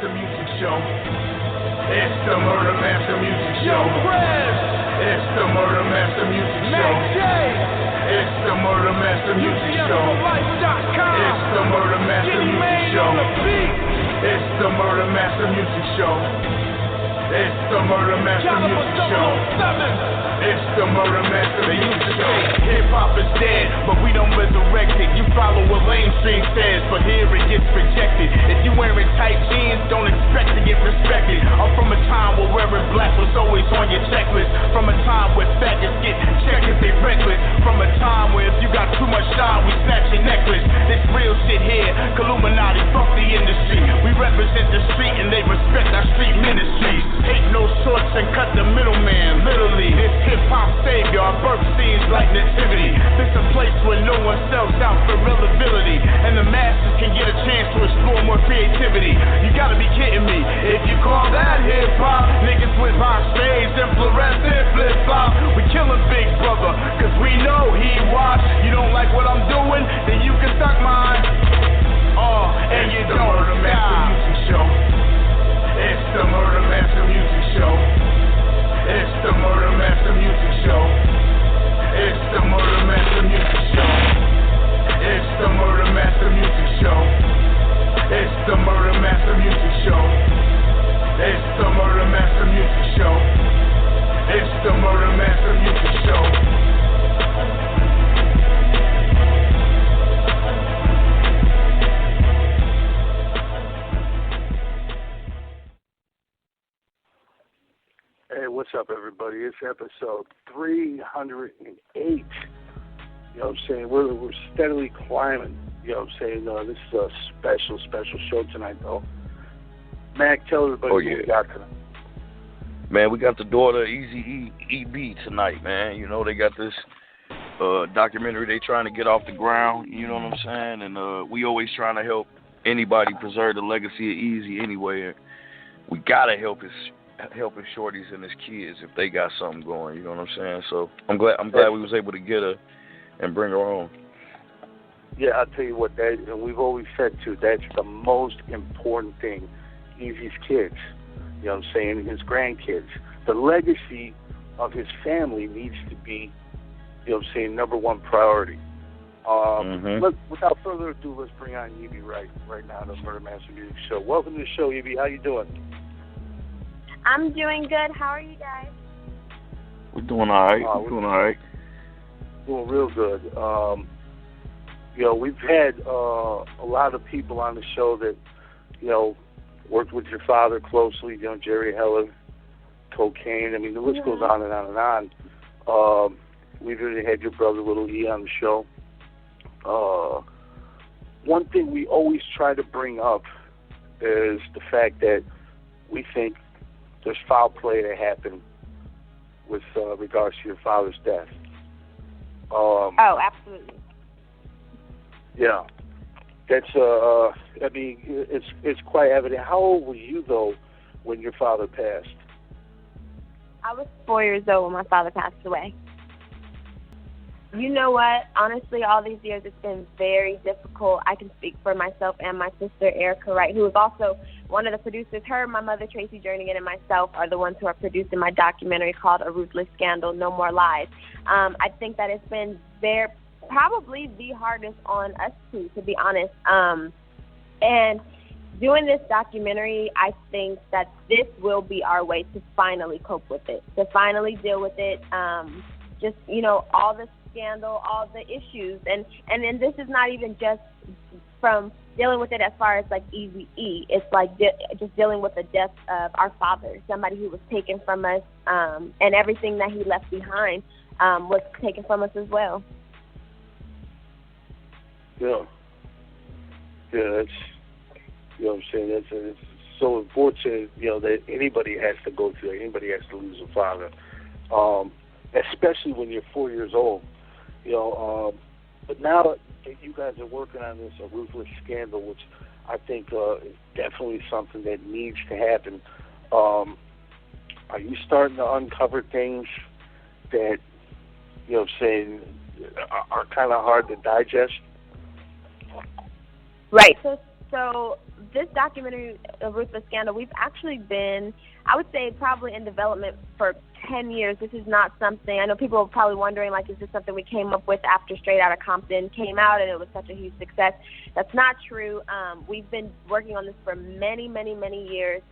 Master Music Show. It's the Murder Master Music Show. It's the Murder Master Music Show. It's the Murder Master Music Show. It's the Murder Master Music Show. It's the Murder Master Music Show. It's the Murder Master Music Show. It's the Murder Master Music Show. Hip-hop is dead, but we don't resurrect it. You follow what lamestream says, but here it gets rejected. If you wearing tight jeans, don't expect to get respected. I'm from a time where wearing black was always on your checklist. From a time where faggots get checked if they reckless. From a time where if you got too much shine, we snatch your necklace. This real shit here, Illuminati, fuck the industry. We represent the street and they respect our street ministries. Take no shorts and cut the middleman, literally. This hip-hop savior, our birth scenes like nativity. This a place where no one sells out for reliability, and the masses can get a chance to explore more creativity. You gotta be kidding me. If you call that hip-hop, niggas with high shades and fluorescent flip-flop. We killing Big Brother, cause we know he watch. You don't like what I'm doing, then you can suck mine. And you don't Murder Master Music Show. It's the Murder Master Music Show. It's the Murder Master Music Show. It's the Murder Master Music Show. It's the Murder Master Music Show. It's the Murder Master Music Show. It's the Murder Master Music Show. It's the Murder Master Music Show. Hey, what's up, everybody? It's episode 308. You know what I'm saying? We're steadily climbing. You know what I'm saying? This is a special show tonight, though. Mac, tell everybody what we got tonight. Man, we got the daughter Eazy-E, Ebie tonight, man. You know, they got this documentary they trying to get off the ground, you know what I'm saying? And we always trying to help anybody preserve the legacy of Eazy anyway. We got to help his shorties and his kids if they got something going, you know what I'm saying? So I'm glad we was able to get her and bring her home. Yeah, I'll tell you what, and we've always said too, that's the most important thing. Eazy's kids, you know what I'm saying, his grandkids. The legacy of his family needs to be, you know what I'm saying, number one priority. Without further ado, let's bring on Ebie right now, the Murder Master Music Show. Welcome to the show, Ebie. How you doing? I'm doing good. How are you guys? We're doing all right. Doing real good. You know, we've had a lot of people on the show that, you know, worked with your father closely, you know, Jerry Heller, Cocaine. I mean, the list goes on and on and on. We've even had your brother, Little E, on the show. One thing we always try to bring up is the fact that we think there's foul play that happened with regards to your father's death. Absolutely. Yeah. That's, I mean, it's quite evident. How old were you, though, when your father passed? I was 4 years old when my father passed away. You know what? Honestly, all these years it's been very difficult. I can speak for myself and my sister, Erica Wright, who is also one of the producers. Her, my mother, Tracy Jernigan, and myself are the ones who are producing my documentary called A Ruthless Scandal, No More Lies. I think that it's been probably the hardest on us two, to be honest. And doing this documentary, I think that this will be our way to finally cope with it, to finally deal with it. Just, you know, all the scandal, all the issues, and then this is not even just from dealing with it as far as like Eazy-E. It's like just dealing with the death of our father, somebody who was taken from us, and everything that he left behind was taken from us as well. Yeah, that's, you know what I'm saying, it's so unfortunate, you know, that anybody has to go through that, anybody has to lose a father, especially when you're 4 years old, you know, but now that you guys are working on this, A Ruthless Scandal, which I think is definitely something that needs to happen, are you starting to uncover things that, you know what I'm saying, are kind of hard to digest? Right. So this documentary, Ruthless Scandal, we've actually been, I would say, probably in development for 10 years. This is not something, I know people are probably wondering, like, is this something we came up with after Straight Outta Compton came out and it was such a huge success? That's not true. We've been working on this for many, many, many years.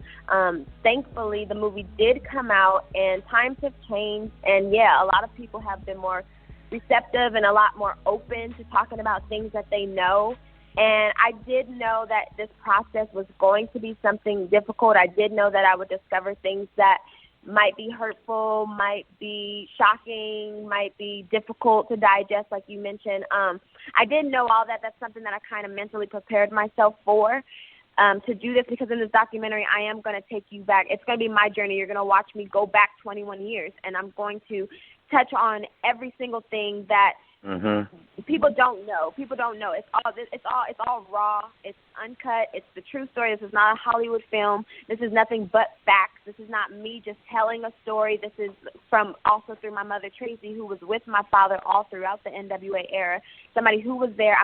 Thankfully, the movie did come out, and times have changed, and, yeah, a lot of people have been more receptive and a lot more open to talking about things that they know. And I did know that this process was going to be something difficult. I did know that I would discover things that might be hurtful, might be shocking, might be difficult to digest, like you mentioned. I didn't know all that. That's something that I kind of mentally prepared myself for, to do this, because in this documentary, I am going to take you back. It's going to be my journey. You're going to watch me go back 21 years, and I'm going to touch on every single thing that people don't know. People don't know. It's all raw. It's uncut. It's the true story. This is not a Hollywood film. This is nothing but facts. This is not me just telling a story. This is from also through my mother Tracy, who was with my father all throughout the N.W.A. era. Somebody who was there.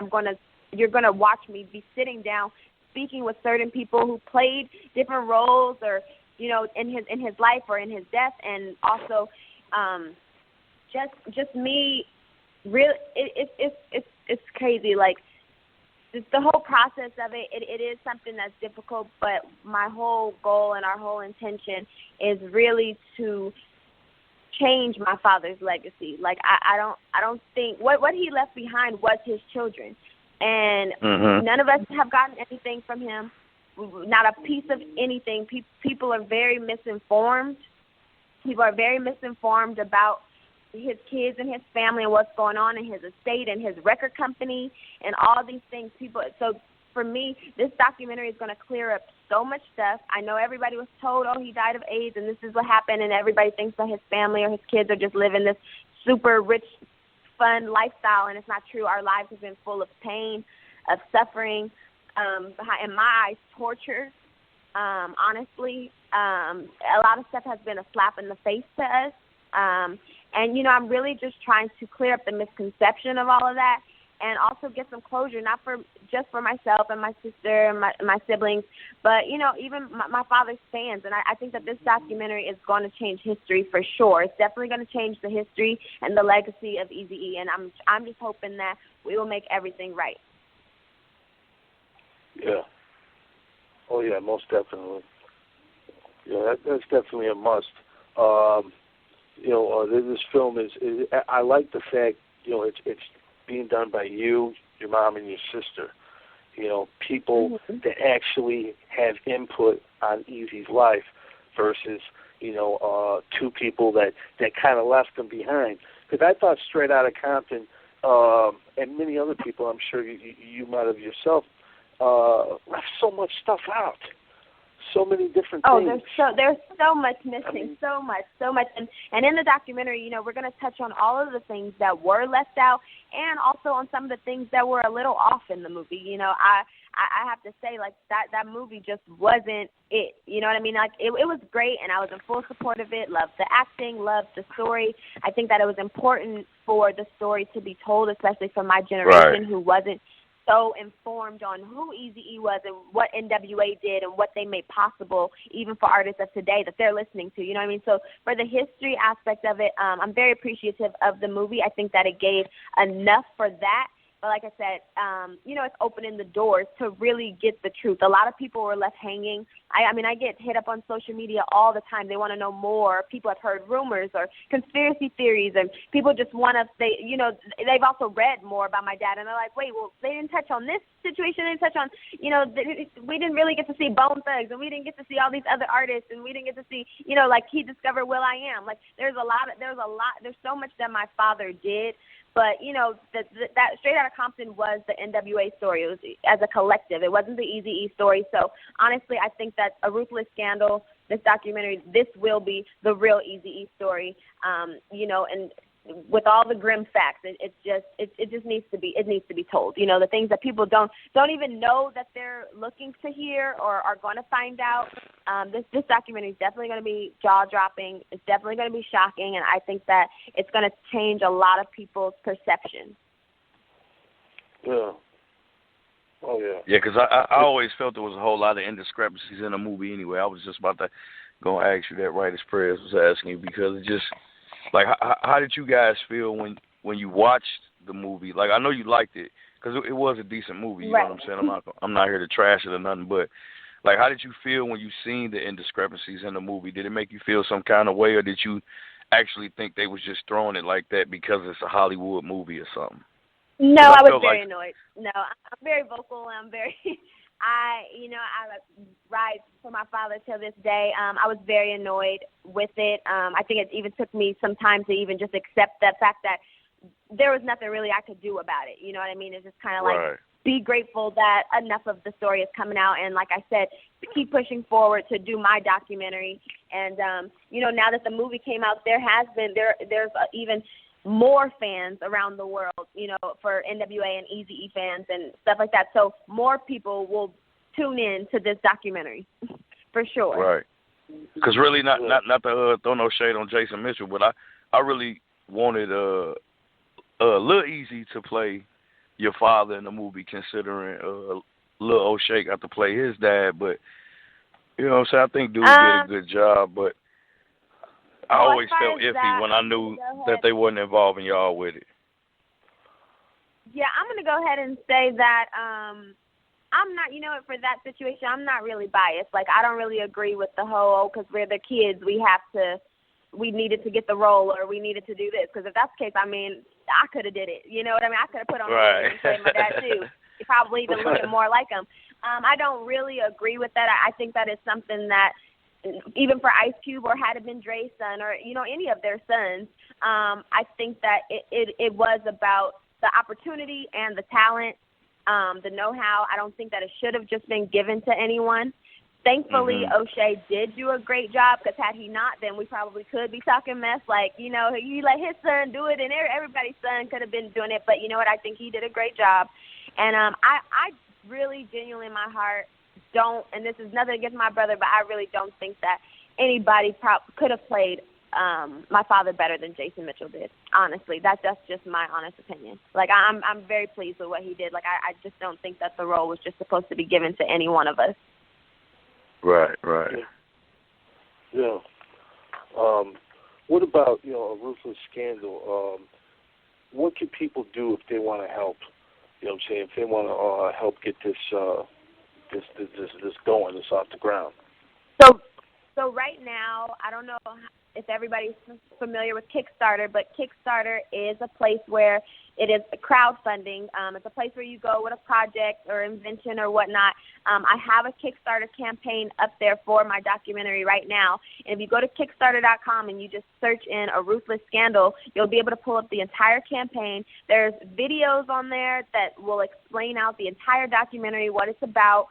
You're gonna watch me be sitting down, speaking with certain people who played different roles, or in his life or in his death, and also just me. Really, it's crazy. Like, just the whole process of it, it is something that's difficult. But my whole goal and our whole intention is really to change my father's legacy. Like, I don't think what he left behind was his children, and none of us have gotten anything from him. Not a piece of anything. People are very misinformed. People are very misinformed about his kids and his family and what's going on in his estate and his record company and all these things. So for me, this documentary is going to clear up so much stuff. I know everybody was told, he died of AIDS and this is what happened, and everybody thinks that his family or his kids are just living this super rich, fun lifestyle, and it's not true. Our lives have been full of pain, of suffering, in my eyes, torture. Honestly, a lot of stuff has been a slap in the face to us. And, I'm really just trying to clear up the misconception of all of that, and also get some closure, not just for myself and my sister and my siblings, but, even my father's fans. And I think that this documentary is going to change history for sure. It's definitely going to change the history and the legacy of Eazy-E, and I'm just hoping that we will make everything right. Yeah. Oh, yeah, most definitely. Yeah, that's definitely a must. This film is I like the fact, it's being done by you, your mom, and your sister. People that actually have input on Eazy's life versus, two people that kind of left him behind. Because I thought Straight Outta Compton, and many other people, I'm sure you might have yourself, left so much stuff out. So many different things. There's so much missing, so much. And in the documentary, we're going to touch on all of the things that were left out, and also on some of the things that were a little off in the movie. I have to say, like, that movie just wasn't it. You know what I mean? Like, it was great, and I was in full support of it. Loved the acting, loved the story. I think that it was important for the story to be told, especially for my generation who wasn't so informed on who Eazy-E was and what N.W.A. did and what they made possible, even for artists of today that they're listening to. You know what I mean? So for the history aspect of it, I'm very appreciative of the movie. I think that it gave enough for that. But like I said, it's opening the doors to really get the truth. A lot of people were left hanging. I get hit up on social media all the time. They want to know more. People have heard rumors or conspiracy theories, and people just want to, they've also read more about my dad, and they're like, wait, well, they didn't touch on this situation. They didn't touch on, we didn't really get to see Bone Thugs, and we didn't get to see all these other artists, and we didn't get to see, like he discovered Will I Am. Like, there's so much that my father did. But, that Straight Outta Compton was the N.W.A. story. It was as a collective. It wasn't the Eazy-E story. So, honestly, I think that A Ruthless Scandal, this documentary, this will be the real Eazy-E story, and with all the grim facts. It just needs to be told. The things that people don't even know that they're looking to hear or are going to find out. This documentary is definitely going to be jaw-dropping. It's definitely going to be shocking, and I think that it's going to change a lot of people's perception. Yeah. Oh, yeah. Yeah, because I always felt there was a whole lot of indiscrepancies in the movie anyway. I was just about to go and ask you that right as Prayers was asking you, because it just, like, how did you guys feel when you watched the movie? Like, I know you liked it, because it was a decent movie, you know what I'm saying? I'm not here to trash it or nothing, but, like, how did you feel when you seen the indiscrepancies in the movie? Did it make you feel some kind of way, or did you actually think they was just throwing it like that because it's a Hollywood movie or something? No, I was very annoyed. No, I'm very vocal. I'm very, I ride for my father till this day. I was very annoyed with it. I think it even took me some time to even just accept the fact that there was nothing really I could do about it. You know what I mean? It's just kind of like, be grateful that enough of the story is coming out. And like I said, keep pushing forward to do my documentary. And, now that the movie came out, there's even more fans around the world, for N.W.A. and Eazy-E fans and stuff like that. So more people will tune in to this documentary, for sure. Right. Because really, not to throw no shade on Jason Mitchell, but I really wanted Lil Eazy to play your father in the movie, considering Lil O'Shea got to play his dad. But, you know what I'm saying, I think dude did a good job, but I always felt iffy when I knew that they wasn't involving y'all with it. Yeah, I'm going to go ahead and say that I'm not, for that situation, I'm not really biased. Like, I don't really agree with the whole, because we're the kids, we needed to get the role, or we needed to do this. Because if that's the case, I mean, I could have did it. You know what I mean? I could have put on and played my dad, too. Probably even looking more like him. I don't really agree with that. I think that is something that, even for Ice Cube, or had it been Dre's son, or, any of their sons, I think that it was about the opportunity and the talent, the know-how. I don't think that it should have just been given to anyone. Thankfully, O'Shea did do a great job, because had he not, then we probably could be talking mess. Like, he let his son do it, and everybody's son could have been doing it. But you know what? I think he did a great job. And I really, genuinely in my heart, don't, and this is nothing against my brother, but I really don't think that anybody could have played my father better than Jason Mitchell did. Honestly, that's just my honest opinion. Like, I'm very pleased with what he did. Like, I just don't think that the role was just supposed to be given to any one of us. Right. Yeah. What about a Ruthless scandal? What can people do if they want to help? You know what I'm saying? If they want to help get this going, this off the ground. So right now, I don't know if everybody's familiar with Kickstarter, but Kickstarter is a place where it is crowdfunding. It's a place where you go with a project or invention or whatnot. I have a Kickstarter campaign up there for my documentary right now. And if you go to Kickstarter.com and you just search in a Ruthless scandal, you'll be able to pull up the entire campaign. There's videos on there that will explain out the entire documentary, what it's about.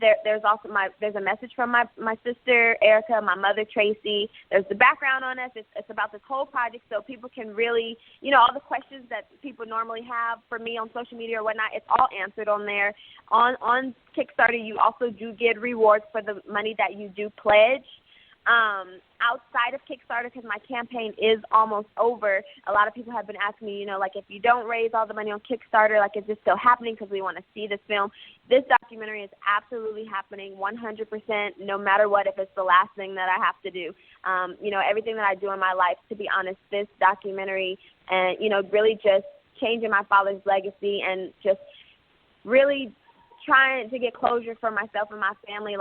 There's also there's a message from my sister Erica, my mother Tracy. There's the background on us. It's about this whole project, so people can really, all the questions that people normally have for me on social media or whatnot, it's all answered on there. On Kickstarter, you also do get rewards for the money that you do pledge. Outside of Kickstarter, because my campaign is almost over, a lot of people have been asking me, if you don't raise all the money on Kickstarter, is this still happening, because we want to see this film. This documentary is absolutely happening 100%, no matter what, if it's the last thing that I have to do. Everything that I do in my life, to be honest, this documentary and, really just changing my father's legacy and just really trying to get closure for myself and my family.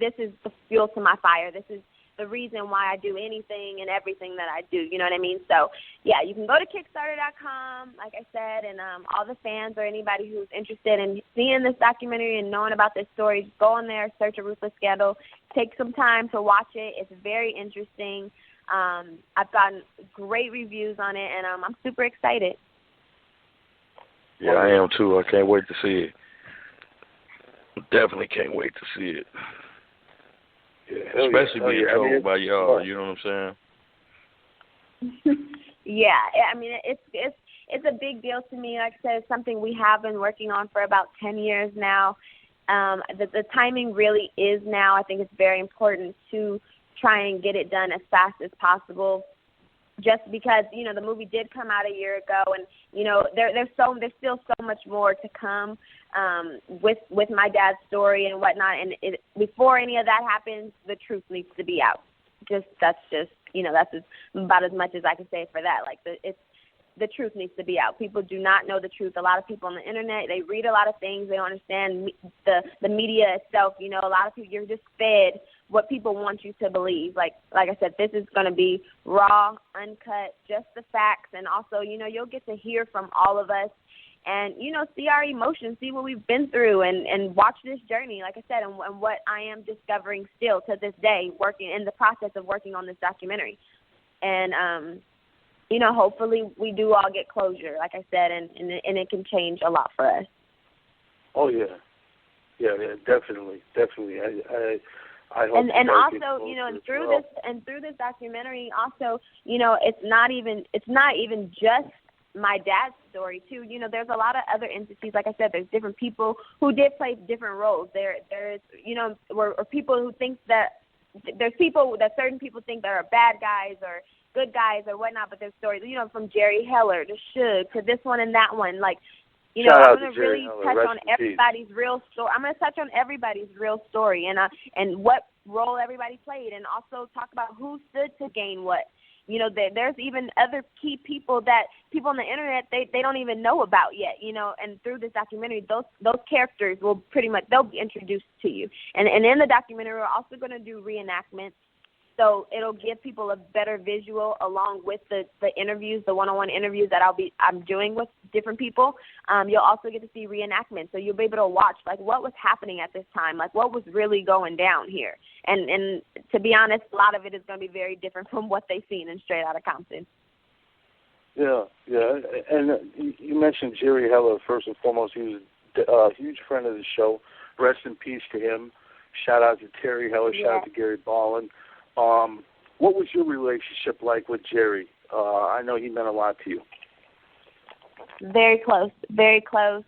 This is the fuel to my fire. This is the reason why I do anything and everything that I do, you know what I mean? So, yeah, you can go to Kickstarter.com, like I said, and all the fans or anybody who's interested in seeing this documentary and knowing about this story, just go on there, search a Ruthless scandal, take some time to watch it. It's very interesting. I've gotten great reviews on it, and I'm super excited. Yeah, I am too. I can't wait to see it. Definitely can't wait to see it. Yeah, especially being told by y'all, you know what I'm saying? Yeah, I mean, it's a big deal to me. Like I said, it's something we have been working on for about 10 years now. The timing really is now. I think it's very important to try and get it done as fast as possible. just because, you know, the movie did come out a year ago, and, you know, there's still so much more to come with my dad's story and whatnot. And before any of that happens, the truth needs to be out. That's about as much as I can say for that. Like, the truth needs to be out. People do not know the truth. A lot of people on the internet, they read a lot of things. They don't understand the media itself. You know, a lot of people, you're just fed what people want you to believe. Like I said, this is going to be raw, uncut, just the facts. And also, you know, you'll get to hear from all of us and, you know, see our emotions, see what we've been through, and watch this journey, like I said, and what I am discovering still to this day, working in the process of working on this documentary. And, you know, hopefully we do all get closure, like I said, and it can change a lot for us. Oh, yeah. Yeah, definitely. I hope and also, you know, and through this documentary, also, you know, it's not even just my dad's story too. You know, there's a lot of other entities. Like I said, there's different people who did play different roles. There's, you know, or people who think that there's people that certain people think that are bad guys or good guys or whatnot, but their stories, you know, from Jerry Heller to Suge to this one and that one, like, you know, I'm going to really touch on everybody's real story. I'm going to touch on everybody's real story and what role everybody played, and also talk about who stood to gain what. You know, there's even other key people that people on the internet, they don't even know about yet, you know, and through this documentary, those characters will they'll be introduced to you. And in the documentary, we're also going to do reenactments. So it'll give people a better visual along with the interviews, the one-on-one interviews that I'm doing with different people. You'll also get to see reenactments. So you'll be able to watch, like, what was happening at this time, like what was really going down here. And to be honest, a lot of it is going to be very different from what they've seen in Straight Outta Compton. Yeah. And you mentioned Jerry Heller first and foremost. He was a huge friend of the show. Rest in peace to him. Shout out to Terry Heller. Shout out to Gary Ballin. What was your relationship like with Jerry? I know he meant a lot to you. Very close, very close.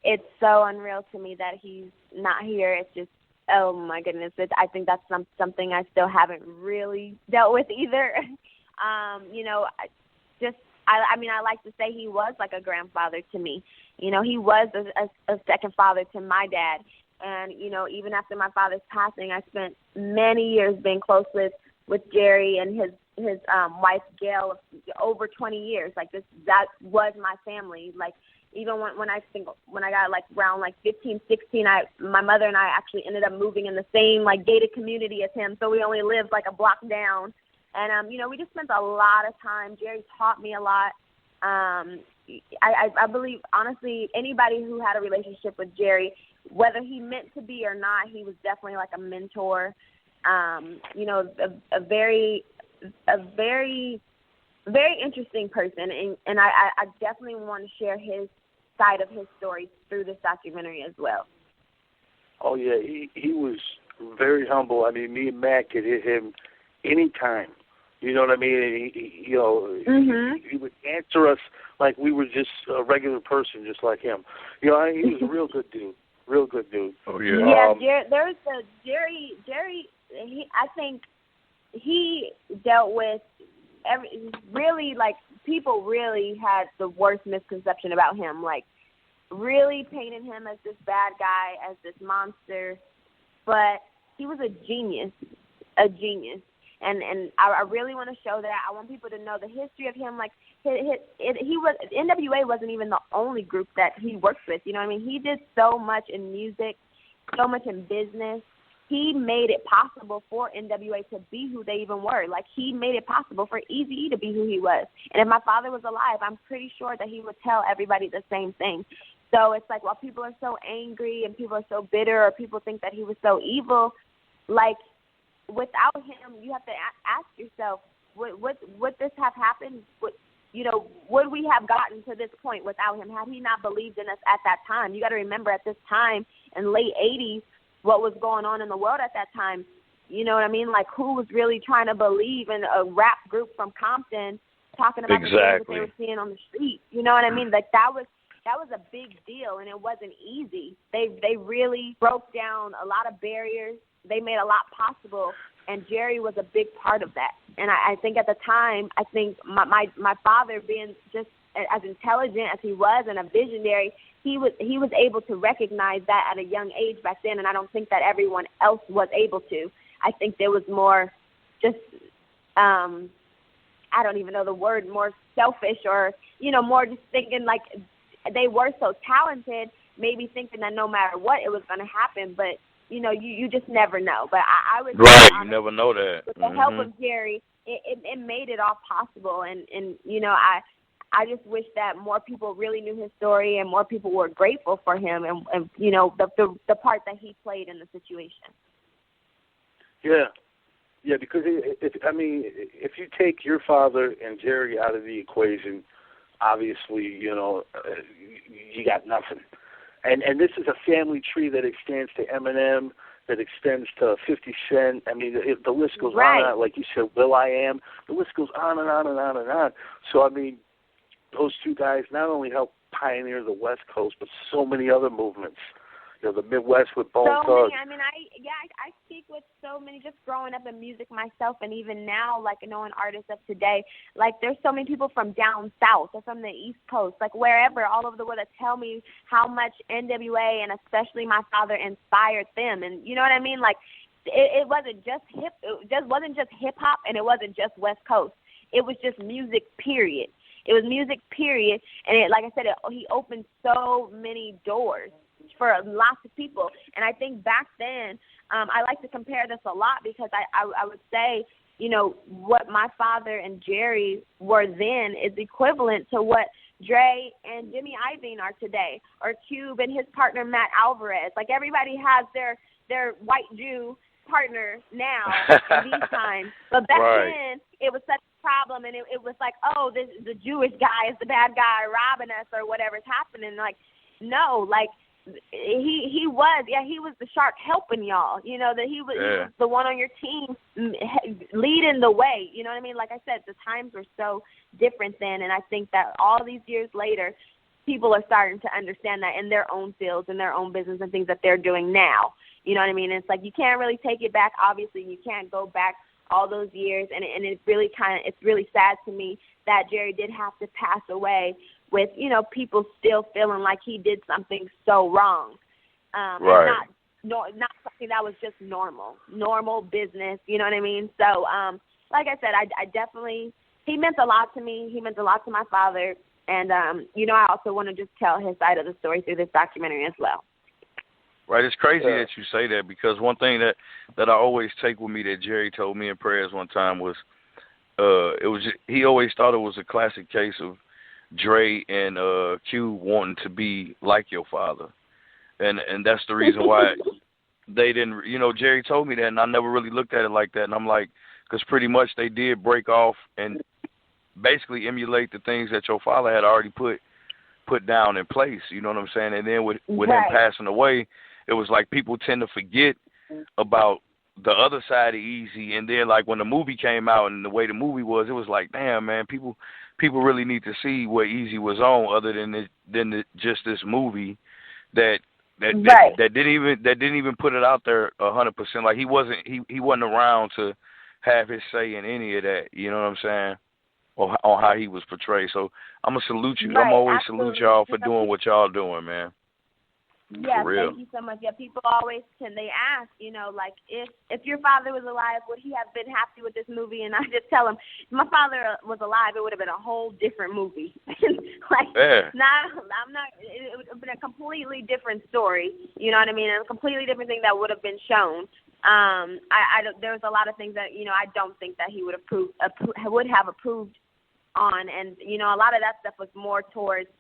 It's so unreal to me that he's not here. It's just, oh my goodness. I think that's something I still haven't really dealt with either. You know, I like to say he was like a grandfather to me. You know, he was a second father to my dad. And, you know, even after my father's passing, I spent many years being close with Jerry and his wife, Gail, over 20 years. Like, that was my family. Like, even when I got, like, around, like, 15, 16, my mother and I actually ended up moving in the same, like, gated community as him. So we only lived, like, a block down. And, you know, we just spent a lot of time. Jerry taught me a lot. I believe, honestly, anybody who had a relationship with Jerry, whether he meant to be or not, he was definitely like a mentor. You know, a very interesting person, and I definitely want to share his side of his story through this documentary as well. Oh yeah, he was very humble. I mean, me and Matt could hit him anytime. You know what I mean? And he would answer us like we were just a regular person, just like him. You know, he was a real good dude. Real good dude. Oh yeah. Yeah, there's the Jerry. I think he dealt with people really had the worst misconception about him. Like, really painted him as this bad guy, as this monster. But he was a genius. And I really want to show that. I want people to know the history of him. Like, he was, N.W.A. wasn't even the only group that he worked with. You know what I mean? He did so much in music, so much in business. He made it possible for N.W.A. to be who they even were. Like, he made it possible for Eazy-E to be who he was. And if my father was alive, I'm pretty sure that he would tell everybody the same thing. So it's like, while people are so angry and people are so bitter, or people think that he was so evil, like, without him, you have to ask yourself, would this have happened? Would we have gotten to this point without him? Had he not believed in us at that time? You got to remember, at this time, in late 80s, what was going on in the world at that time, you know what I mean? Like, who was really trying to believe in a rap group from Compton talking about the things that they were seeing on the street? You know what I mean? Like, that was a big deal, and it wasn't easy. They really broke down a lot of barriers. They made a lot possible, and Jerry was a big part of that. And I think at the time, I think my father, being just as intelligent as he was and a visionary, he was able to recognize that at a young age back then, and I don't think that everyone else was able to. I think there was more just, I don't even know the word, more selfish, or, more just thinking like they were so talented, maybe thinking that no matter what, it was going to happen. But, you just never know. But I would right, say, you never know that. With the help of Jerry, it made it all possible. And I just wish that more people really knew his story and more people were grateful for him and the part that he played in the situation. Yeah, because if you take your father and Jerry out of the equation, obviously, you got nothing. And this is a family tree that extends to Eminem, that extends to 50 Cent. I mean, the list goes on and on. Like you said, Will.I.am. The list goes on and on and on and on. So, those two guys not only helped pioneer the West Coast, but so many other movements. The Midwest with Bone Thugs. I speak with so many, just growing up in music myself, and even now, like, knowing artists of today, like, there's so many people from down south or from the East Coast, like, wherever, all over the world, that tell me how much N.W.A. and especially my father inspired them. And you know what I mean? Like, it wasn't just hip hop, and it wasn't just West Coast. It was just music, period. It was music, period. And like I said, he opened so many doors for lots of people. And I think back then, I like to compare this a lot because I would say, what my father and Jerry were then is equivalent to what Dre and Jimmy Iovine are today, or Cube and his partner Matt Alvarez. Like, everybody has their white Jew partner now in these times. But back then, it was such a problem, and it was like, oh, the Jewish guy is the bad guy robbing us or whatever's happening. Like, no, like, he was the shark helping y'all, that he was the one on your team leading the way, you know what I mean? Like I said, the times were so different then, and I think that all these years later, people are starting to understand that in their own fields, in their own business and things that they're doing now, you know what I mean? And it's like, you can't really take it back, obviously, you can't go back all those years, and it's really sad to me that Jerry did have to pass away with, people still feeling like he did something so wrong. And not something that was just normal business, you know what I mean? So, like I said, I definitely, he meant a lot to me. He meant a lot to my father. And, I also want to just tell his side of the story through this documentary as well. Right, it's crazy that you say that, because one thing that I always take with me that Jerry told me in prayers one time was, he always thought it was a classic case of Dre and Q wanting to be like your father, and that's the reason why they didn't. Jerry told me that, and I never really looked at it like that. And I'm like, because pretty much they did break off and basically emulate the things that your father had already put down in place. You know what I'm saying? And then with him passing away, it was like people tend to forget about the other side of Eazy, and then like when the movie came out and the way the movie was, it was like, damn, man, people really need to see what Eazy was on, other than just this movie that didn't even put it out there 100%. Like he wasn't around to have his say in any of that. You know what I'm saying? Or on how he was portrayed. So I'm gonna salute you. I'm always salute y'all for doing what y'all doing, man. Yeah, thank you so much. Yeah, people always they ask, like, if your father was alive, would he have been happy with this movie? And I just tell them, if my father was alive, it would have been a whole different movie. It would have been a completely different story. You know what I mean? A completely different thing that would have been shown. There was a lot of things that I don't think that he would have approved on, and a lot of that stuff was more towards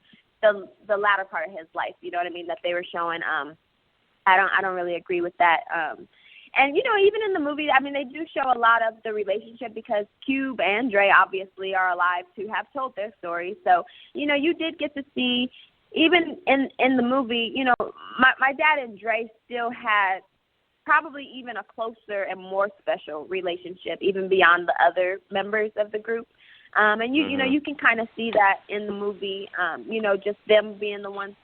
the latter part of his life, you know what I mean, that they were showing. I don't really agree with that. And even in the movie, I mean, they do show a lot of the relationship, because Cube and Dre obviously are alive to have told their story. So, you did get to see, even in the movie, my dad and Dre still had probably even a closer and more special relationship, even beyond the other members of the group. And you can kind of see that in the movie, just them being the ones,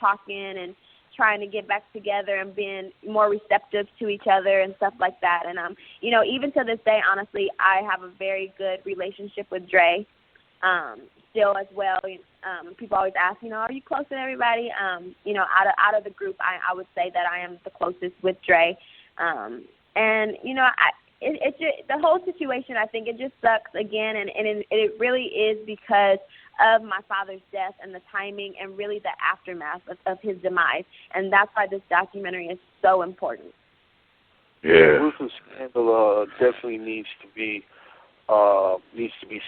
talking and trying to get back together and being more receptive to each other and stuff like that. And, you know, even to this day, honestly, I have a very good relationship with Dre still as well. People always ask, you know, are you close to everybody? You know, out of the group, I would say that I am the closest with Dre. And, you know, it just, the whole situation, I think it just sucks again, and it really is because of my father's death and the timing and really the aftermath of his demise. And that's why this documentary is so important. Yeah. Ruthless scandal definitely needs to be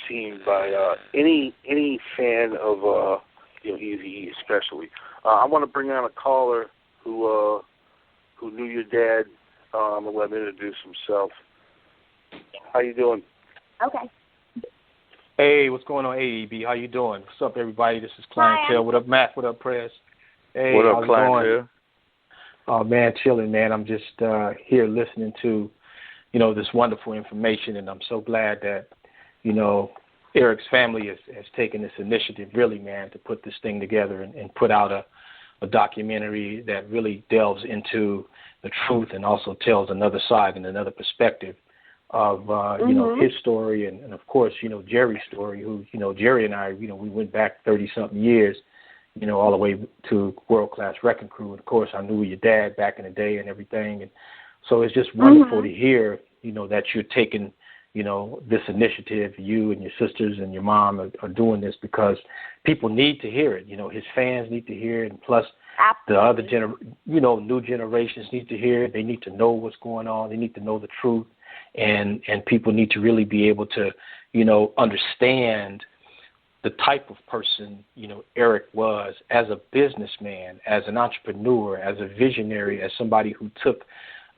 seen by any fan of you know, Eazy-E especially. I want to bring on a caller who knew your dad and let him introduce himself. How you doing? Okay. Hey, what's going on, Ebie? How you doing? What's up, everybody? This is Clientele. What up, Matt? What up, Press? Hey, what up, Clientele? Oh, man, chilling, man. I'm just here listening to, you know, this wonderful information, and I'm so glad that, you know, Eric's family has taken this initiative, really, man, to put this thing together and put out a documentary that really delves into the truth and also tells another side and another perspective of, you know, his story and, of course, you know, Jerry's story, who, you know, Jerry and I, you know, we went back 30-something years, you know, all the way to World Class Wrecking Crew. And, of course, I knew your dad back in the day and everything. And so it's just wonderful to hear, you know, that you're taking, you know, this initiative. You and your sisters and your mom are doing this because people need to hear it. You know, his fans need to hear it. And plus, the other new generations need to hear it. They need to know what's going on. They need to know the truth. And people need to really be able to, you know, understand the type of person, you know, Eric was as a businessman, as an entrepreneur, as a visionary, as somebody who took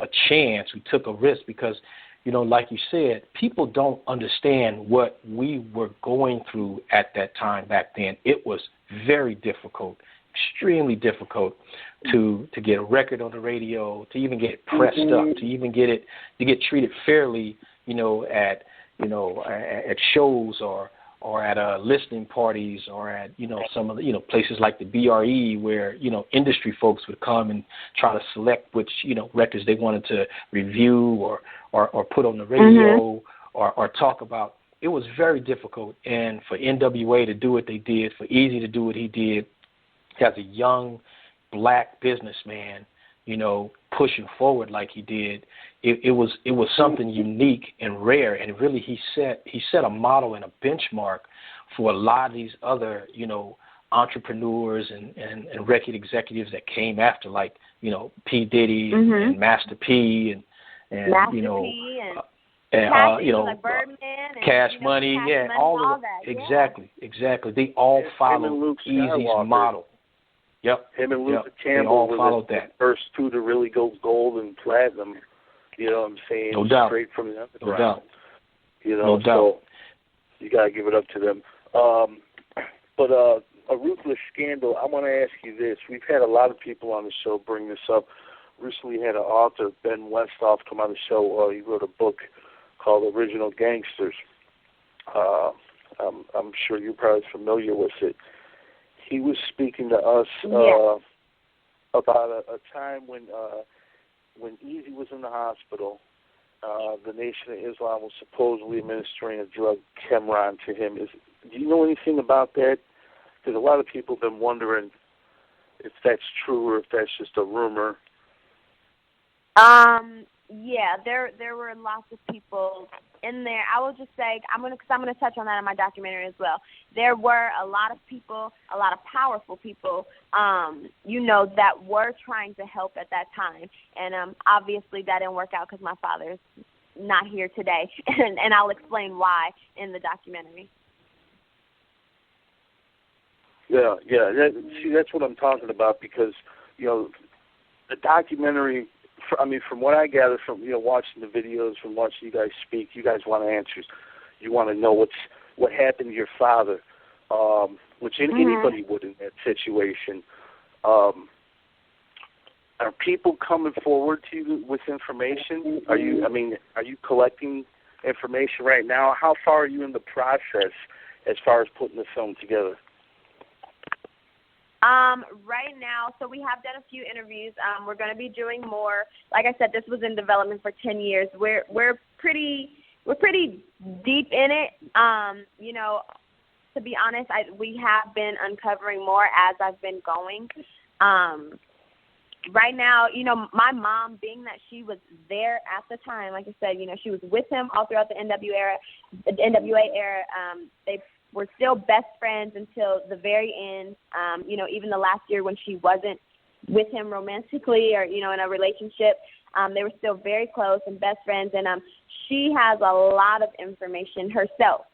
a chance, who took a risk. Because, you know, like you said, people don't understand what we were going through at that time back then. It was very difficult, extremely difficult to get a record on the radio, to even get it pressed up, to even get it, to get treated fairly, you know, at shows or at listening parties or at, you know, some of the, you know, places like the BRE where, you know, industry folks would come and try to select which, you know, records they wanted to review or put on the radio or talk about. It was very difficult. And for N.W.A. to do what they did, for Eazy to do what he did, as a young black businessman, you know, pushing forward like he did, it was something unique and rare, and really he set a model and a benchmark for a lot of these other, you know, entrepreneurs and record executives that came after, like, you know, P. Diddy and Master P and Master you know, P and you know, like Birdman and, Cash you know, Money, Cash Money, all of that. Exactly. They all followed Eazy's model. Yep. Him and Luther Campbell were the first two to really go gold and platinum. You know what I'm saying? No doubt. Straight from the underground. No doubt. You know, no doubt. So you gotta give it up to them. But a Ruthless scandal. I want to ask you this. We've had a lot of people on the show bring this up. Recently, had an author, Ben Westhoff, come on the show. He wrote a book called Original Gangsters. I'm sure you're probably familiar with it. He was speaking to us about a time when Eazy was in the hospital. The Nation of Islam was supposedly administering a drug, Chemron, to him. Do you know anything about that? Because a lot of people have been wondering if that's true or if that's just a rumor. Yeah, there were lots of people in there. I will just say, I'm gonna touch on that in my documentary as well. There were a lot of people, a lot of powerful people, you know, that were trying to help at that time, and obviously that didn't work out because my father's not here today, and I'll explain why in the documentary. Yeah. That's what I'm talking about, because, you know, the documentary. I mean, from what I gather from, you know, watching the videos, from watching you guys speak, you guys want answers. You want to know what happened to your father, which anybody would in that situation. Are people coming forward to you with information? Are you collecting information right now? How far are you in the process as far as putting the film together? Right now, so we have done a few interviews. We're going to be doing more. Like I said, this was in development for 10 years. We're pretty deep in it. You know, to be honest, we have been uncovering more as I've been going. Right now, you know, my mom, being that she was there at the time, like I said, you know, she was with him all throughout the N.W.A. era. They were still best friends until the very end. You know, even the last year when she wasn't with him romantically or, you know, in a relationship, they were still very close and best friends. And she has a lot of information herself.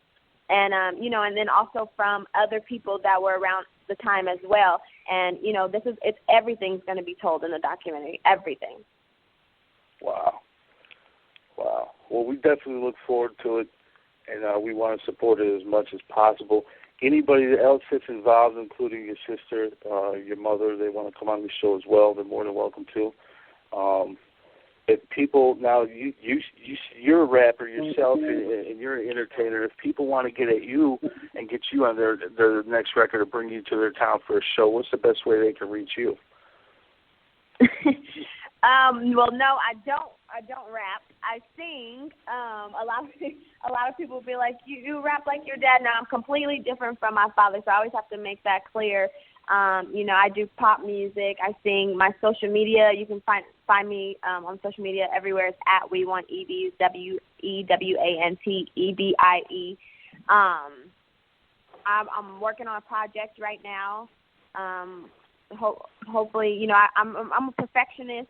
And, you know, and then also from other people that were around the time as well. And, you know, everything's going to be told in the documentary, everything. Wow. Well, we definitely look forward to it, and we want to support it as much as possible. Anybody else that's involved, including your sister, your mother, they want to come on the show as well, they're more than welcome to. If people, now you're a rapper yourself and you're an entertainer. If people want to get at you and get you on their next record or bring you to their town for a show, what's the best way they can reach you? Well, no, I don't rap. I sing. A lot of people will be like, you rap like your dad. No, I'm completely different from my father, so I always have to make that clear. You know, I do pop music. I sing. My social media, you can find me on social media everywhere. It's at We Want Ebie, WEWANT EBIE. I'm working on a project right now. Hopefully, you know, I'm a perfectionist.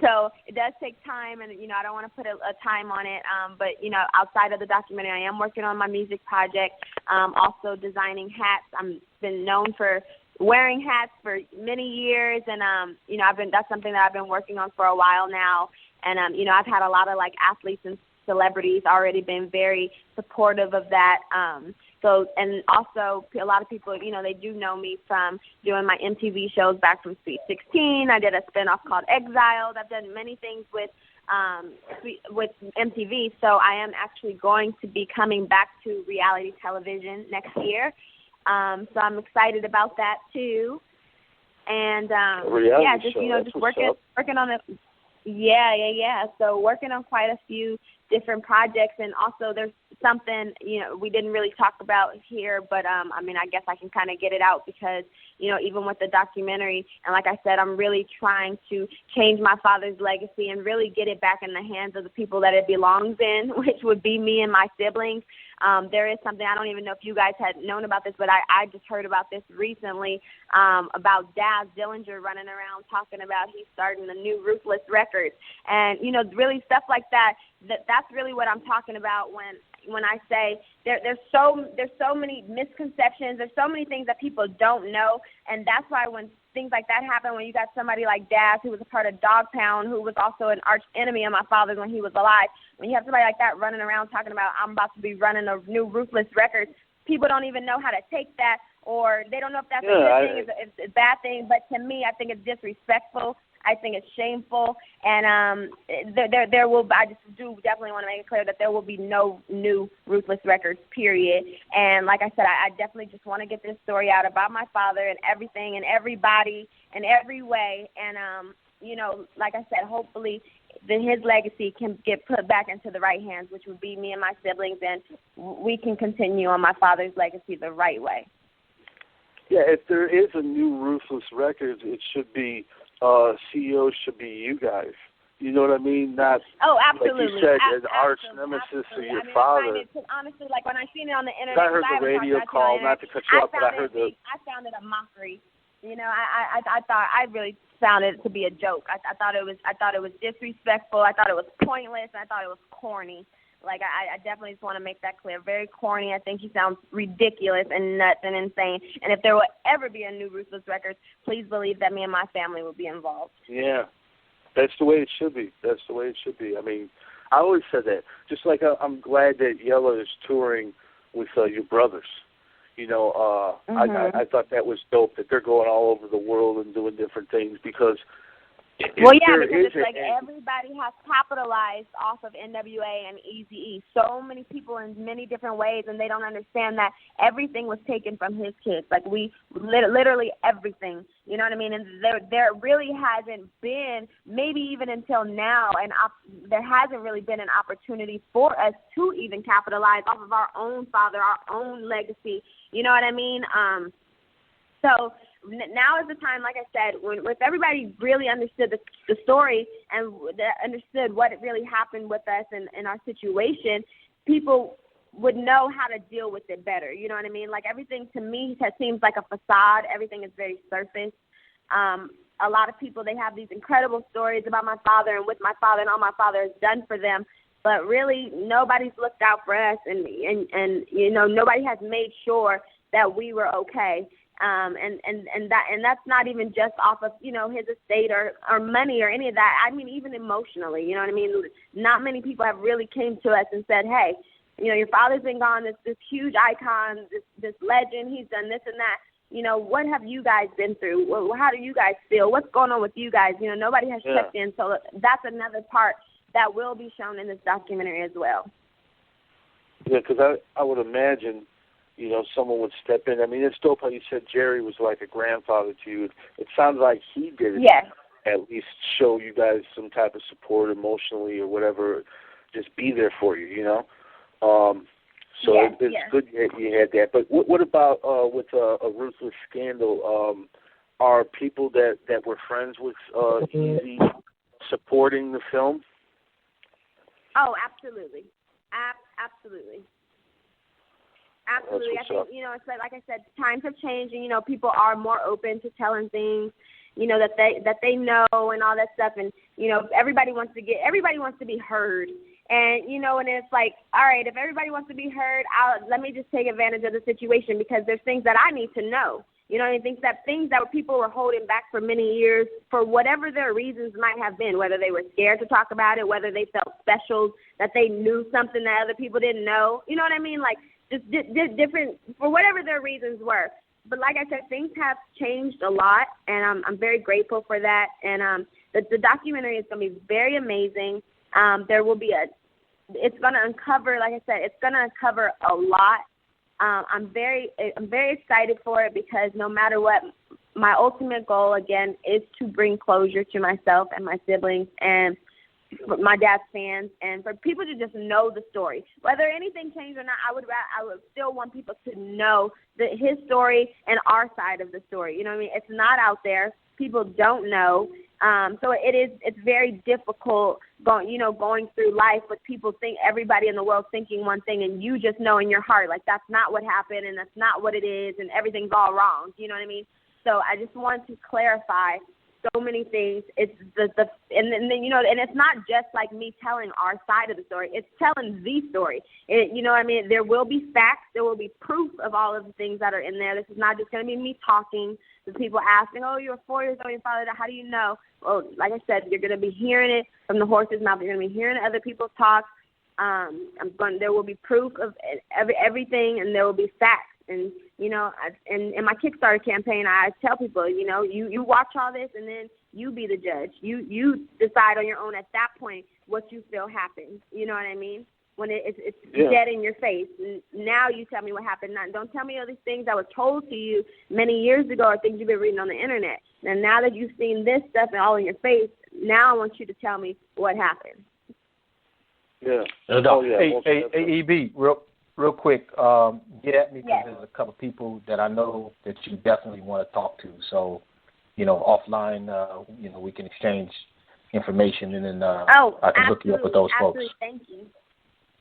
So it does take time, and, you know, I don't want to put a time on it. But, you know, outside of the documentary, I am working on my music project, also designing hats. I've been known for wearing hats for many years, and, you know, that's something that I've been working on for a while now. And, you know, I've had a lot of, like, athletes and celebrities already been very supportive of that. So, and also a lot of people, you know, they do know me from doing my MTV shows back from Sweet 16. I did a spinoff called Exiled. I've done many things with MTV. So I am actually going to be coming back to reality television next year. So I'm excited about that too. And yeah, just show. You know, just working on it. Yeah. So working on quite a few different projects, and also there's something, you know, we didn't really talk about here, but I mean, I guess I can kind of get it out because, you know, even with the documentary, and like I said, I'm really trying to change my father's legacy and really get it back in the hands of the people that it belongs in, which would be me and my siblings. There is something, I don't even know if you guys had known about this, but I just heard about this recently, about Daz Dillinger running around talking about he's starting the new Ruthless records. And, you know, really stuff like that's really what I'm talking about when I say there's so many misconceptions, there's so many things that people don't know, and that's why when things like that happen, when you got somebody like Daz, who was a part of Dog Pound, who was also an arch enemy of my father's when he was alive, when you have somebody like that running around talking about, I'm about to be running a new Ruthless record, people don't even know how to take that, or they don't know if that's a good thing, it's a bad thing, but to me, I think it's disrespectful. I think it's shameful, and there will. I just do definitely want to make it clear that there will be no new Ruthless records, period. And like I said, I definitely just want to get this story out about my father and everything and everybody in every way. And you know, like I said, hopefully his legacy can get put back into the right hands, which would be me and my siblings, and we can continue on my father's legacy the right way. Yeah, if there is a new Ruthless records, it should be. CEO should be you guys. You know what I mean? Not absolutely. Like you said, an arch nemesis of your father. Honestly, like when I seen it on the internet, I heard the radio call, not to cut you off, but I heard I found it a mockery. You know, I really found it to be a joke. I thought it was disrespectful. I thought it was pointless. I thought it was corny. Like, I definitely just want to make that clear. Very corny. I think he sounds ridiculous and nuts and insane. And if there will ever be a new Ruthless Records, please believe that me and my family will be involved. Yeah. That's the way it should be. That's the way it should be. I mean, I always said that. Just like I'm glad that Yella is touring with your brothers. You know, I thought that was dope that they're going all over the world and doing different things because Well, yeah, because it's like everybody has capitalized off of N.W.A. and Eazy-E. So many people in many different ways, and they don't understand that everything was taken from his kids. Like, we literally everything. You know what I mean? And there really hasn't been, maybe even until now, there hasn't really been an opportunity for us to even capitalize off of our own father, our own legacy. You know what I mean? So now is the time, like I said, if everybody really understood the story and understood what really happened with us and our situation, people would know how to deal with it better. You know what I mean? Like, everything to me seems like a facade. Everything is very surface. A lot of people, they have these incredible stories about my father and with my father and all my father has done for them. But really, nobody's looked out for us, and you know, nobody has made sure that we were okay. And that's not even just off of, you know, his estate or money or any of that. I mean, even emotionally, you know what I mean? Not many people have really came to us and said, hey, you know, your father's been gone, this huge icon, this legend, he's done this and that. You know, what have you guys been through? How do you guys feel? What's going on with you guys? You know, nobody has checked in. So that's another part that will be shown in this documentary as well. Yeah, because I would imagine, you know, someone would step in. I mean, it's dope how you said Jerry was like a grandfather to you. It sounds like he did it. Yes. At least show you guys some type of support emotionally or whatever, just be there for you, you know? So it's good you had that. But what about with a Ruthless scandal? Are people that were friends with Eazy supporting the film? Oh, absolutely. Absolutely. Absolutely. I think, you know, it's like I said, times have changed, and, you know, people are more open to telling things, you know, that they know and all that stuff. And, you know, everybody wants to be heard. And, you know, and it's like, all right, if everybody wants to be heard, let me just take advantage of the situation, because there's things that I need to know. You know, and things that people were holding back for many years for whatever their reasons might have been, whether they were scared to talk about it, whether they felt special, that they knew something that other people didn't know. You know what I mean? Like, just different, for whatever their reasons were. But like I said, things have changed a lot, and I'm very grateful for that. And the documentary is going to be very amazing. There will be it's going to uncover, like I said, it's going to uncover a lot. I'm very excited for it, because no matter what, my ultimate goal, again, is to bring closure to myself and my siblings and my dad's fans, and for people to just know the story. Whether anything changed or not, I would still want people to know his story and our side of the story. You know what I mean? It's not out there. People don't know. So it's very difficult going through life with people everybody in the world thinking one thing, and you just know in your heart, like, that's not what happened and that's not what it is, and everything's all wrong. You know what I mean? So I just want to clarify so many things. It's and it's not just like me telling our side of the story. It's telling the story. You know what I mean? There will be facts. There will be proof of all of the things that are in there. This is not just going to be me talking. The people asking, oh, you're 4 years old, your father died. How do you know? Well, like I said, you're going to be hearing it from the horse's mouth. You're going to be hearing other people's talk. There will be proof of everything, and there will be facts. And, you know, in my Kickstarter campaign, I tell people, you know, you watch all this, and then you be the judge. You decide on your own at that point what you feel happened. You know what I mean? When it's dead in your face. And now you tell me what happened. Don't tell me all these things that were told to you many years ago, or things you've been reading on the internet. And now that you've seen this stuff and all in your face, now I want you to tell me what happened. Yeah. Hey, Ebie, real quick, get at me, because there's a couple of people that I know that you definitely want to talk to. So, you know, offline, you know, we can exchange information, and then I can hook you up with those folks. Thank you.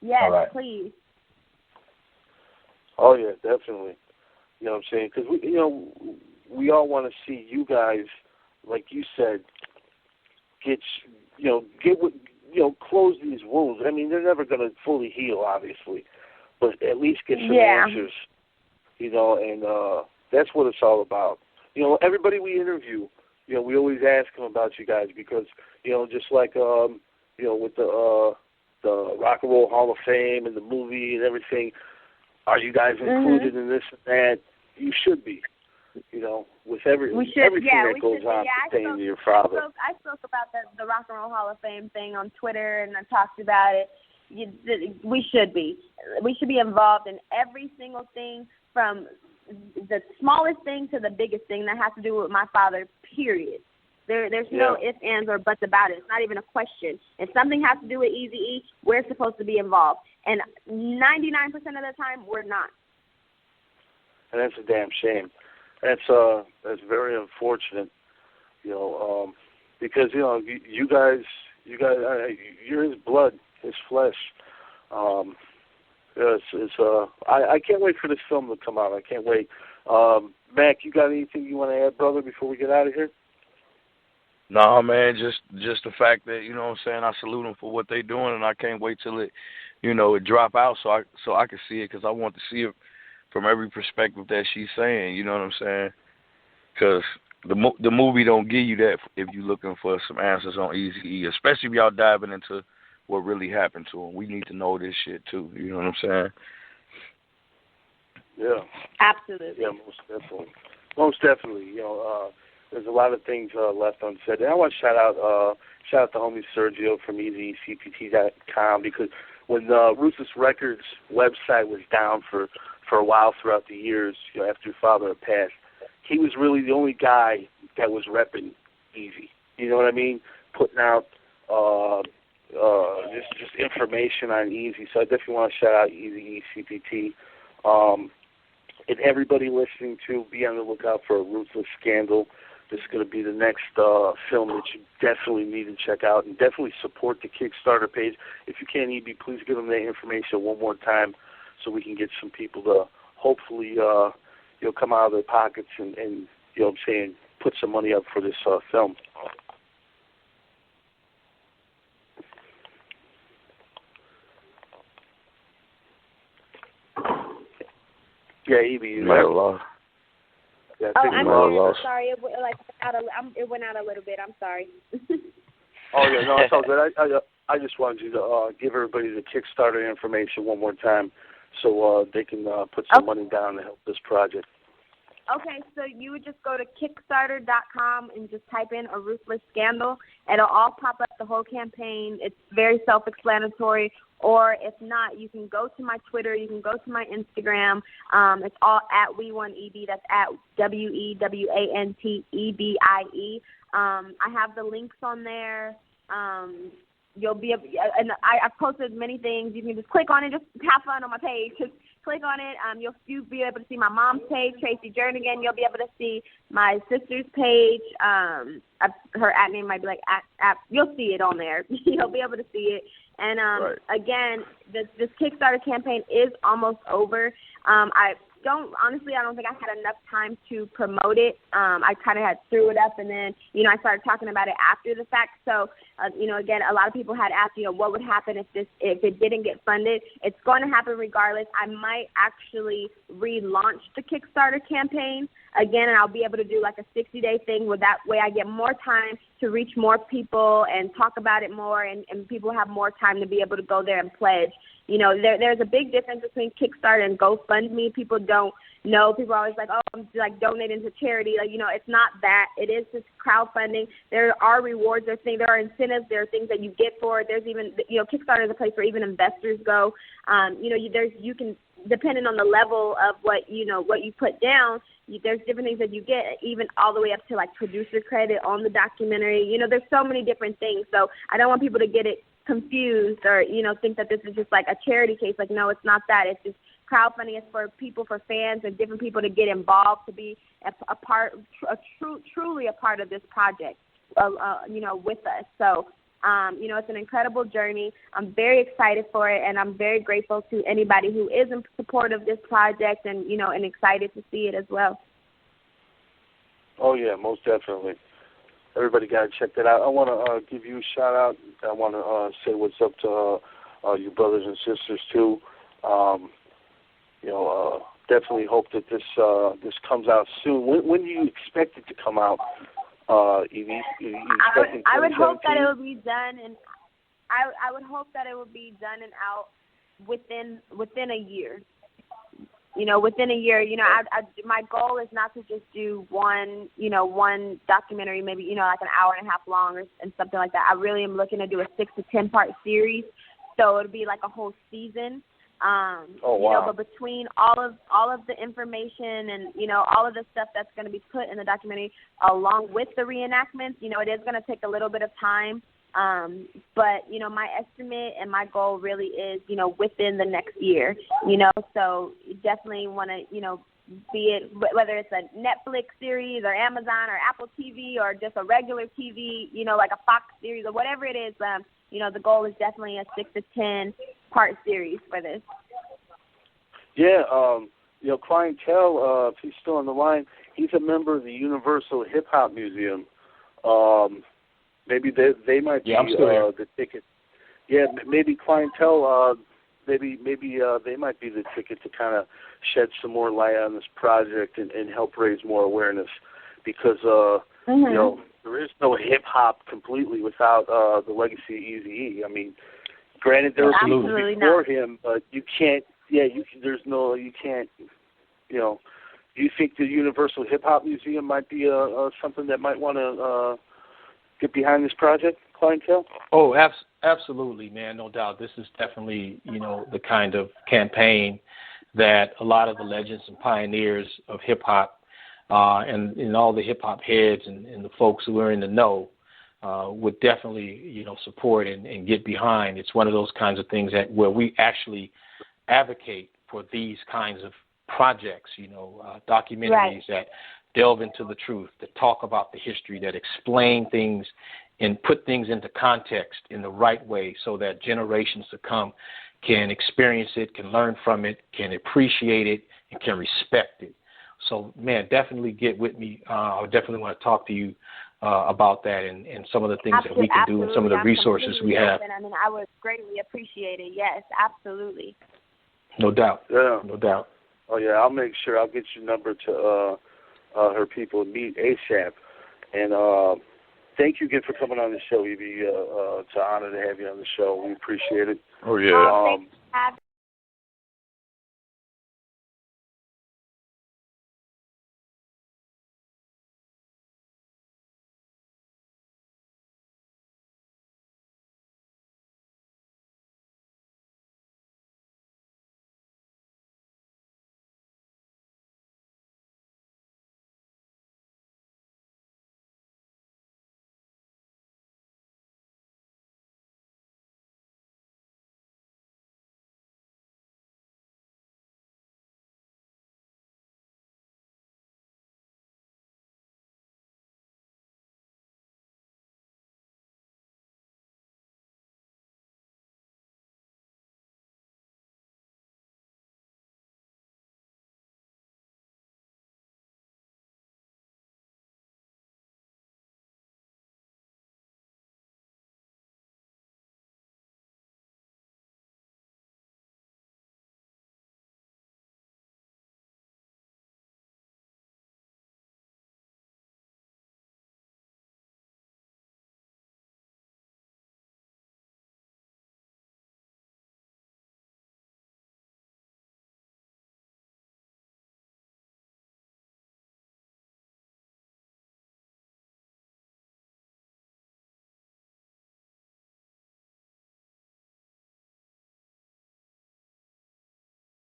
Yes, right. Please. Oh, yeah, definitely. You know what I'm saying? Because, we all want to see you guys, like you said, close these wounds. I mean, they're never going to fully heal, obviously, but at least get some answers, you know, and that's what it's all about. You know, everybody we interview, you know, we always ask them about you guys, because, you know, just like, you know, with the Rock and Roll Hall of Fame and the movie and everything, are you guys included in this and that? You should be. You know, with everything that goes on pertaining to your father. I spoke about the Rock and Roll Hall of Fame thing on Twitter, and I talked about it. We should be involved in every single thing, from the smallest thing to the biggest thing that has to do with my father, period. There's no ifs, ands, or buts about it. It's not even a question. If something has to do with Eazy-E, we're supposed to be involved. And 99% of the time, we're not. And that's a damn shame. That's very unfortunate, because you guys, you're his blood, his flesh. I can't wait for this film to come out. I can't wait. Mac, you got anything you want to add, brother, before we get out of here? Nah, man, just the fact that, you know what I'm saying, I salute them for what they're doing, and I can't wait till it, it drop out so I can see it, because I want to see it from every perspective that she's saying, you know what I'm saying? Because the movie don't give you that if you're looking for some answers on Eazy-E, especially if y'all diving into what really happened to him. We need to know this shit too, you know what I'm saying? Yeah. Absolutely. Yeah, most definitely. There's a lot of things left unsaid. And I want to shout out to homie Sergio from EasyCPT.com, because when the Ruthless Records website was down for a while throughout the years, after your father had passed, he was really the only guy that was repping Eazy. You know what I mean? Putting out just information on Eazy. So I definitely want to shout out EasyCPT. And everybody listening to, be on the lookout for a Ruthless Scandal. This is going to be the next film that you definitely need to check out, and definitely support the Kickstarter page. If you can, Ebie, please give them that information one more time so we can get some people to hopefully come out of their pockets and put some money up for this film. Yeah, Ebie, you might have lost. Yeah, I'm here. Sorry, it went out a little bit. I'm sorry. Oh yeah, no, it's all good. I just wanted you to give everybody the Kickstarter information one more time, so they can put some money down to help this project. Okay, so you would just go to Kickstarter.com and just type in a Ruthless Scandal. It'll all pop up, the whole campaign. It's very self-explanatory. Or if not, you can go to my Twitter. You can go to my Instagram. It's all at WeWantEbie. That's at WeWantEbie. I have the links on there. You'll be able, and I've posted many things. You can just click on it. Just have fun on my page. Just click on it. You'll be able to see my mom's page, Tracy Jernigan. You'll be able to see my sister's page. Her at name might be like at. You'll see it on there. You'll be able to see it. And again, this Kickstarter campaign is almost over. I don't think I had enough time to promote it. I kind of had threw it up, and then I started talking about it after the fact. So again, a lot of people had asked what would happen if it didn't get funded. It's going to happen regardless. I might actually relaunch the Kickstarter campaign again, and I'll be able to do like a 60-day thing where that way I get more time to reach more people and talk about it more, and people have more time to be able to go there and pledge. There's a big difference between Kickstarter and GoFundMe. People don't know. People are always like, oh, I'm like donating to charity. It's not that. It is just crowdfunding. There are rewards. There are incentives. There are things that you get for it. There's even, Kickstarter is a place where even investors go. You can, depending on the level of what you put down, there's different things that you get, even all the way up to like producer credit on the documentary. There's so many different things. So I don't want people to get it confused or think that this is just like a charity case. Like, no, it's not that. It's just crowdfunding. It's for people, for fans, and different people to get involved, to be truly a part of this project, with us. So it's an incredible journey. I'm very excited for it, and I'm very grateful to anybody who is in support of this project, and and excited to see it as well. Oh yeah, most definitely. Everybody got to check that out. I want to give you a shout out. I want to say what's up to your brothers and sisters too. Definitely hope that this comes out soon. When do you expect it to come out, Evie? I would hope that it will be done, and I would hope that it will be done and out within a year. within a year, my goal is not to just do one documentary, maybe, like an hour and a half long and something like that. I really am looking to do a 6 to 10 part series. So it'll be like a whole season. Wow. But between all of the information and, all of the stuff that's going to be put in the documentary along with the reenactments, it is going to take a little bit of time. But, my estimate and my goal really is, within the next year, so you definitely want to, be it, whether it's a Netflix series or Amazon or Apple TV or just a regular TV, like a Fox series or whatever it is, the goal is definitely a 6 to 10 part series for this. Yeah, Clientele, if he's still on the line, he's a member of the Universal Hip Hop Museum. Maybe they might be the ticket. Yeah, maybe Clientele, maybe they might be the ticket to kind of shed some more light on this project and help raise more awareness, because there is no hip hop completely without the legacy of Eazy-E. I mean, granted there were people before him, but you can't. Yeah, you can't. Do you think the Universal Hip Hop Museum might be something that might want to get behind this project, Clientele? Oh, absolutely, man, no doubt. This is definitely, the kind of campaign that a lot of the legends and pioneers of hip-hop and all the hip-hop heads and the folks who are in the know would definitely, support and get behind. It's one of those kinds of things where we actually advocate for these kinds of projects, documentaries that delve into the truth, that talk about the history, that explain things and put things into context in the right way so that generations to come can experience it, can learn from it, can appreciate it, and can respect it. So, man, definitely get with me. I definitely want to talk to you about that and some of the things that we can do and some of the resources we have. I mean, I would greatly appreciate it. Yes, absolutely. No doubt. Yeah. No doubt. Oh, yeah, I'll make sure. I'll get your number to her people and meet ASAP. And thank you again for coming on the show, Ebie. It's an honor to have you on the show. We appreciate it. Oh, yeah. Thanks for having